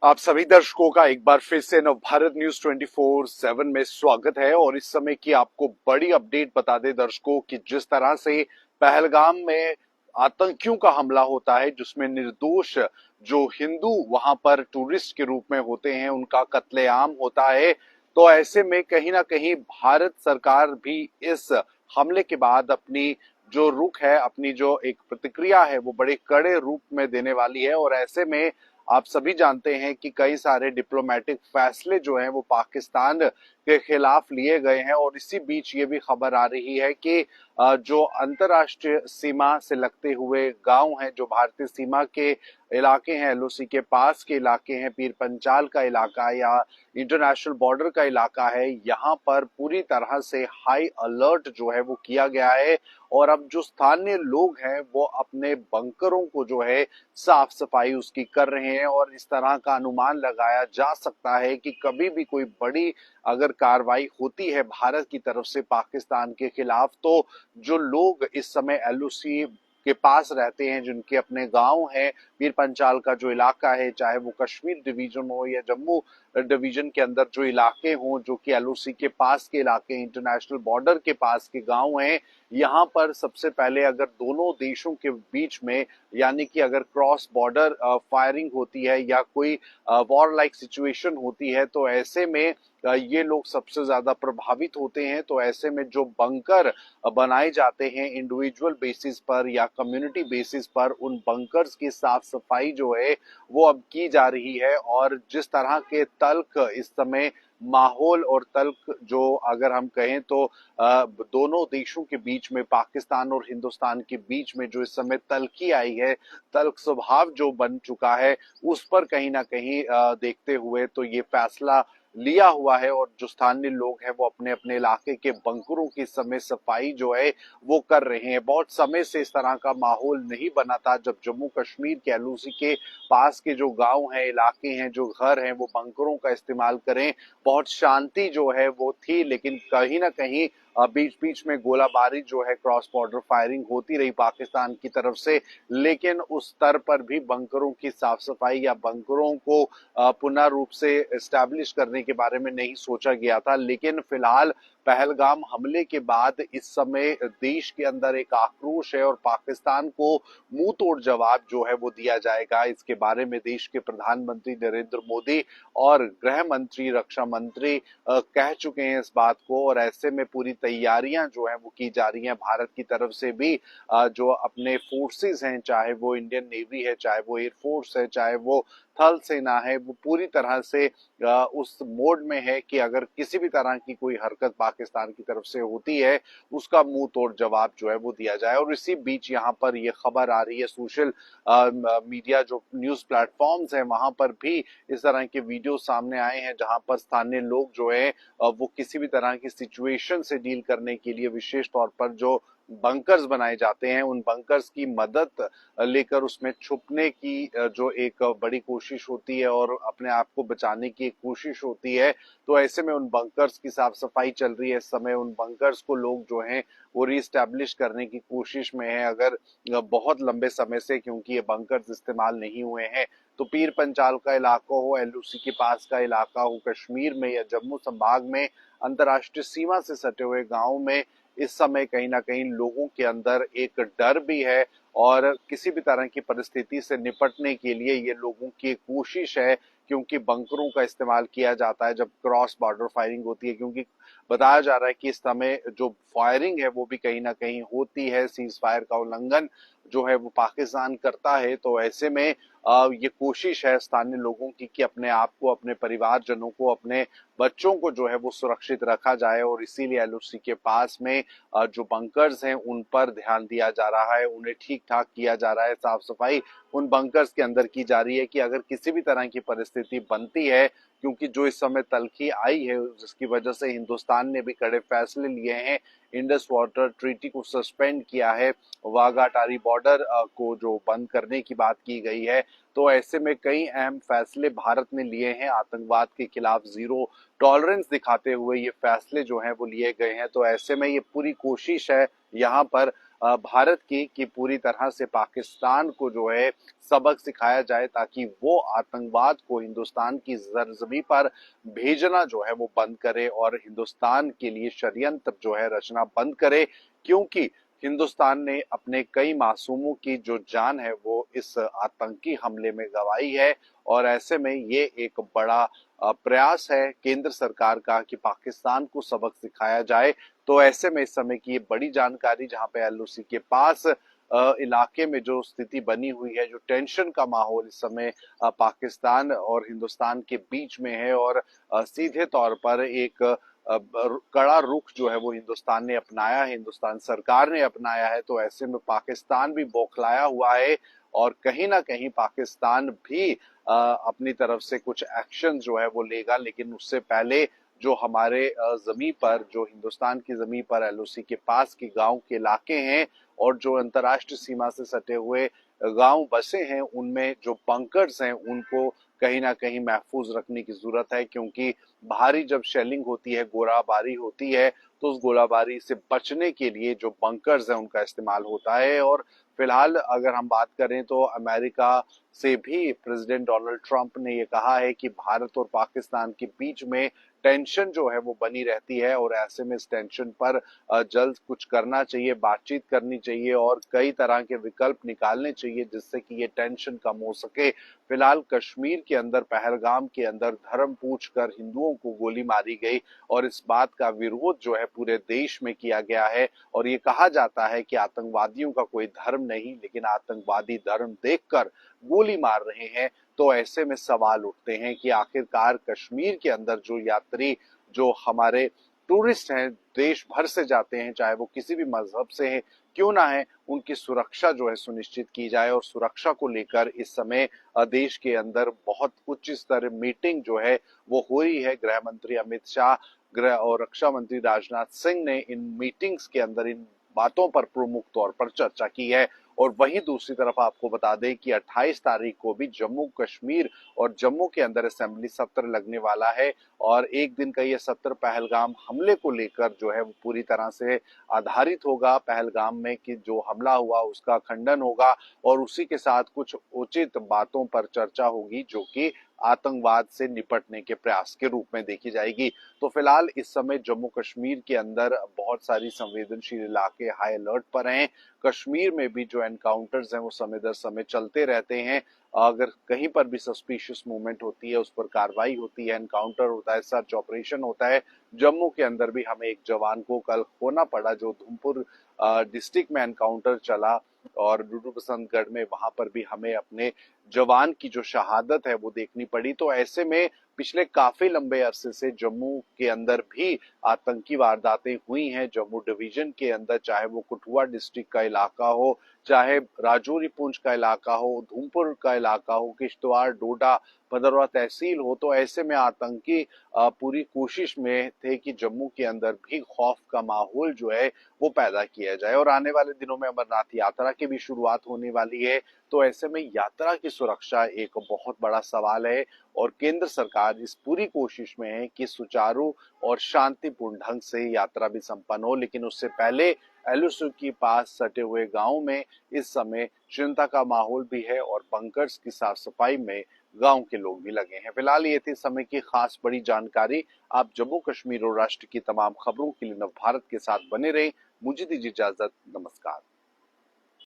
आप सभी दर्शकों का एक बार फिर से नवभारत न्यूज 24/7 में स्वागत है। और इस समय की आपको बड़ी अपडेट बता दें दर्शकों कि जिस तरह से पहलगाम में आतंकियों का हमला होता है, जिसमें निर्दोष जो हिंदू वहां पर टूरिस्ट के रूप में होते हैं उनका कत्लेआम होता है, तो ऐसे में कहीं ना कहीं भारत सरकार भी इस हमले के बाद अपनी जो रुख है, अपनी जो एक प्रतिक्रिया है, वो बड़े कड़े रूप में देने वाली है। और ऐसे में आप सभी जानते हैं कि कई सारे डिप्लोमेटिक फैसले जो हैं वो पाकिस्तान के खिलाफ लिए गए हैं। और इसी बीच ये भी खबर आ रही है कि जो अंतर्राष्ट्रीय सीमा से लगते हुए गांव हैं, जो भारतीय सीमा के इलाके हैं, एलओसी के पास के इलाके हैं, पीर पंचाल का इलाका या इंटरनेशनल बॉर्डर का इलाका है, यहाँ पर पूरी तरह से हाई अलर्ट जो है वो किया गया है। और अब जो स्थानीय लोग हैं वो अपने बंकरों को जो है साफ सफाई उसकी कर रहे हैं। और इस तरह का अनुमान लगाया जा सकता है कि कभी भी कोई बड़ी अगर कार्रवाई होती है भारत की तरफ से पाकिस्तान के खिलाफ, तो जो लोग इस समय एलओसी के पास रहते हैं, जिनके अपने गांव हैं, पीर पंचाल का जो इलाका है, चाहे वो कश्मीर डिवीजन हो या जम्मू डिवीजन के अंदर जो इलाके हों, जो कि एलओसी के पास के इलाके, इंटरनेशनल बॉर्डर के पास के गांव हैं, यहाँ पर सबसे पहले अगर दोनों देशों के बीच में, यानी कि अगर क्रॉस बॉर्डर फायरिंग होती है या कोई वॉर लाइक सिचुएशन होती है, तो ऐसे में ये लोग सबसे ज्यादा प्रभावित होते हैं। तो ऐसे में जो बंकर बनाए जाते हैं इंडिविजुअल बेसिस पर या कम्युनिटी बेसिस पर, उन बंकर्स की साफ सफाई जो है वो अब की जा रही है। और जिस तरह के तल्ख इस समय माहौल और तल्ख जो अगर हम कहें तो दोनों देशों के बीच में, पाकिस्तान और हिंदुस्तान के बीच में जो इस समय तल्खी आई है, तल्ख स्वभाव जो बन चुका है, उस पर कहीं ना कहीं देखते हुए तो ये फैसला लिया हुआ है। और जो स्थानीय लोग हैं वो अपने अपने इलाके के बंकरों की समय सफाई जो है वो कर रहे हैं। बहुत समय से इस तरह का माहौल नहीं बना था जब जम्मू कश्मीर के एलओसी के पास के जो गांव हैं, इलाके हैं, जो घर हैं, वो बंकरों का इस्तेमाल करें। बहुत शांति जो है वो थी, लेकिन कहीं ना कहीं बीच बीच में गोलाबारी जो है, क्रॉस बॉर्डर फायरिंग होती रही पाकिस्तान की तरफ से। लेकिन उस स्तर पर भी बंकरों की साफ सफाई या बंकरों को पुनः रूप से एस्टैब्लिश करने के बारे में नहीं सोचा गया था। लेकिन फिलहाल पहलगाम हमले के बाद इस समय देश के अंदर एक आक्रोश है और पाकिस्तान को मुंह तोड़ जवाब जो है वो दिया जाएगा। इसके बारे में देश के प्रधानमंत्री नरेंद्र मोदी और गृह मंत्री, रक्षा मंत्री कह चुके हैं इस बात को। और ऐसे में पूरी तैयारियां जो है वो की जा रही हैं भारत की तरफ से भी। जो अपने फोर्सेस हैं, चाहे वो इंडियन नेवी है, चाहे वो एयरफोर्स है, चाहे वो थल सेना है, वो पूरी तरह से उस मोड में है कि अगर किसी भी तरह की कोई हरकत पाकिस्तान की तरफ से होती है, उसका मुंह तोड़ जवाब जो है वो दिया जाए। और इसी बीच यहाँ पर ये खबर आ रही है, सोशल मीडिया जो न्यूज प्लेटफॉर्म्स हैं वहां पर भी इस तरह के वीडियो सामने आए हैं, जहां पर स्थानीय लोग जो है वो किसी भी तरह की सिचुएशन से डील करने के लिए विशेष तौर पर जो बंकर्स बनाए जाते हैं, उन बंकर्स की मदद लेकर उसमें छुपने की जो एक बड़ी कोशिश होती है और अपने आप को बचाने की एक कोशिश होती है। तो ऐसे में उन बंकर्स की साफ सफाई चल रही है इस समय। उन बंकर्स को लोग जो हैं वो रीस्टैब्लिश करने की कोशिश में है। अगर बहुत लंबे समय से, क्योंकि ये बंकर्स इस्तेमाल नहीं हुए हैं, तो पीर पंचाल का इलाका हो, एलओसी के पास का इलाका हो, कश्मीर में या जम्मू संभाग में अंतर्राष्ट्रीय सीमा से सटे हुए गांव में इस समय कहीं ना कहीं लोगों के अंदर एक डर भी है। और किसी भी तरह की परिस्थिति से निपटने के लिए ये लोगों की एक कोशिश है, क्योंकि बंकरों का इस्तेमाल किया जाता है जब क्रॉस बॉर्डर फायरिंग होती है। क्योंकि बताया जा रहा है कि इस समय जो फायरिंग है वो भी कहीं ना कहीं होती है, सीज फायर का उल्लंघन जो है वो पाकिस्तान करता है। तो ऐसे में ये कोशिश है स्थानीय लोगों की कि अपने आप को, अपने परिवारजनों को, अपने बच्चों को जो है वो सुरक्षित रखा जाए। और इसीलिए एलओसी के पास में जो बंकर्स हैं उन पर ध्यान दिया जा रहा है, उन्हें ठीक ठाक किया जा रहा है, साफ सफाई उन बंकर्स के अंदर की जा रही है कि अगर किसी भी तरह की परिस्थिति बनती है, क्योंकि जो इस समय तल्खी आई है जिसकी वजह से हिंदुस्तान ने भी कड़े फैसले लिए हैं, इंडस वाटर ट्रीटी को सस्पेंड किया है, वाघा अटारी बॉर्डर को जो बंद करने की बात की गई है। तो ऐसे में कई अहम फैसले भारत ने लिए हैं, आतंकवाद के खिलाफ जीरो टॉलरेंस दिखाते हुए ये फैसले जो हैं वो लिए गए हैं। तो ऐसे में ये पूरी कोशिश है यहाँ पर भारत की कि पूरी तरह से पाकिस्तान को जो है सबक सिखाया जाए ताकि वो आतंकवाद को हिंदुस्तान की सरजमी पर भेजना जो है वो बंद करे और हिंदुस्तान के लिए षड्यंत्र जो है रचना बंद करे, क्योंकि हिंदुस्तान ने अपने कई मासूमों की जो जान है वो इस आतंकी हमले में गंवाई है। और ऐसे में ये एक बड़ा प्रयास है केंद्र सरकार का कि पाकिस्तान को सबक सिखाया जाए। तो ऐसे में इस समय की ये बड़ी जानकारी, जहां पे एलओसी के पास इलाके में जो स्थिति बनी हुई है, जो टेंशन का माहौल इस समय पाकिस्तान और हिंदुस्तान के बीच में है, और सीधे तौर पर एक कड़ा रुख जो है वो हिंदुस्तान ने अपनाया है, हिंदुस्तान सरकार ने अपनाया है। तो ऐसे में पाकिस्तान भी बौखलाया हुआ है और कहीं ना कहीं पाकिस्तान भी अपनी तरफ से कुछ एक्शन जो है वो लेगा, लेकिन उससे पहले जो हमारे जमीन पर, जो हिंदुस्तान की जमीन पर एलओसी के पास के गांव के इलाके हैं और जो अंतर्राष्ट्रीय सीमा से सटे हुए गांव बसे हैं, उनमें जो बंकर्स हैं उनको कहीं ना कहीं महफूज रखने की जरूरत है, क्योंकि भारी जब शेलिंग होती है, गोलाबारी होती है, तो उस गोलाबारी से बचने के लिए जो बंकर्स हैं उनका इस्तेमाल होता है। और फिलहाल अगर हम बात करें तो अमेरिका से भी प्रेसिडेंट डोनाल्ड ट्रंप ने ये कहा है कि भारत और पाकिस्तान के बीच में टेंशन जो है वो बनी रहती है और ऐसे में इस टेंशन पर जल्द कुछ करना चाहिए, बातचीत करनी चाहिए और कई तरह के विकल्प निकालने चाहिए जिससे कि ये टेंशन कम हो सके। फिलहाल कश्मीर के अंदर, पहलगाम के अंदर धर्म पूछकर हिंदुओं को गोली मारी गई और इस बात का विरोध जो है पूरे देश में किया गया है। और ये कहा जाता है कि आतंकवादियों का कोई धर्म नहीं, लेकिन आतंकवादी धर्म देखकर गोली मार रहे हैं। तो ऐसे में सवाल उठते हैं कि आखिरकार कश्मीर के अंदर जो यात्री, जो हमारे टूरिस्ट हैं, देश भर से जाते हैं, चाहे वो किसी भी मजहब से हैं क्यों ना है, उनकी सुरक्षा जो है सुनिश्चित की जाए। और सुरक्षा को लेकर इस समय देश के अंदर बहुत उच्च स्तर मीटिंग जो है वो हो रही है। गृह मंत्री अमित शाह, गृह और रक्षा मंत्री राजनाथ सिंह ने इन मीटिंग्स के अंदर इन बातों पर प्रमुख तौर पर चर्चा की है। और वहीं दूसरी तरफ आपको बता दें कि 28 तारीख को भी जम्मू कश्मीर और जम्मू के अंदर असेंबली सत्र लगने वाला है और एक दिन का ये सत्र पहलगाम हमले को लेकर जो है वो पूरी तरह से आधारित होगा। पहलगाम में कि जो हमला हुआ उसका खंडन होगा और उसी के साथ कुछ उचित बातों पर चर्चा होगी जो कि आतंकवाद से निपटने के प्रयास के रूप में देखी जाएगी। तो फिलहाल इस समय जम्मू कश्मीर के अंदर बहुत सारी संवेदनशील इलाके हाई अलर्ट पर हैं। कश्मीर में भी जो एनकाउंटर्स हैं वो समय दर समय चलते रहते हैं। अगर कहीं पर भी सस्पिशियस मूवमेंट होती है उस पर कार्रवाई होती है, एनकाउंटर होता है, सर्च ऑपरेशन होता है। जम्मू के अंदर भी हमें एक जवान को कल खोना पड़ा, जो धूमपुर डिस्ट्रिक्ट में एनकाउंटर चला और डूडू बसंतगढ़ में, वहां पर भी हमें अपने जवान की जो शहादत है वो देखनी पड़ी। तो ऐसे में पिछले काफी लंबे अरसे से जम्मू के अंदर भी आतंकी वारदातें हुई हैं। जम्मू डिवीजन के अंदर, चाहे वो कठुआ डिस्ट्रिक्ट का इलाका हो, चाहे राजौरी पुंछ का इलाका हो, धूमपुर का इलाका हो, किश्तवाड़, डोडा, भदरवा तहसील हो, तो ऐसे में आतंकी पूरी कोशिश में थे कि जम्मू के अंदर भी खौफ का माहौल जो है वो पैदा किया जाए। और आने वाले दिनों में अमरनाथ यात्रा की भी शुरुआत होने वाली है। तो ऐसे में यात्रा की सुरक्षा एक बहुत बड़ा सवाल है और केंद्र सरकार इस पूरी कोशिश में है कि सुचारू और शांतिपूर्ण ढंग से यात्रा भी संपन्न हो। लेकिन उससे पहले एलओसी के पास सटे हुए गांव में इस समय चिंता का माहौल भी है और बंकर्स की साफ सफाई में गांव के लोग भी लगे हैं। फिलहाल ये थी समय की खास बड़ी जानकारी। आप जम्मू कश्मीर और राष्ट्र की तमाम खबरों के लिए नवभारत के साथ बने रहें। मुझे दीजिए इजाजत। नमस्कार।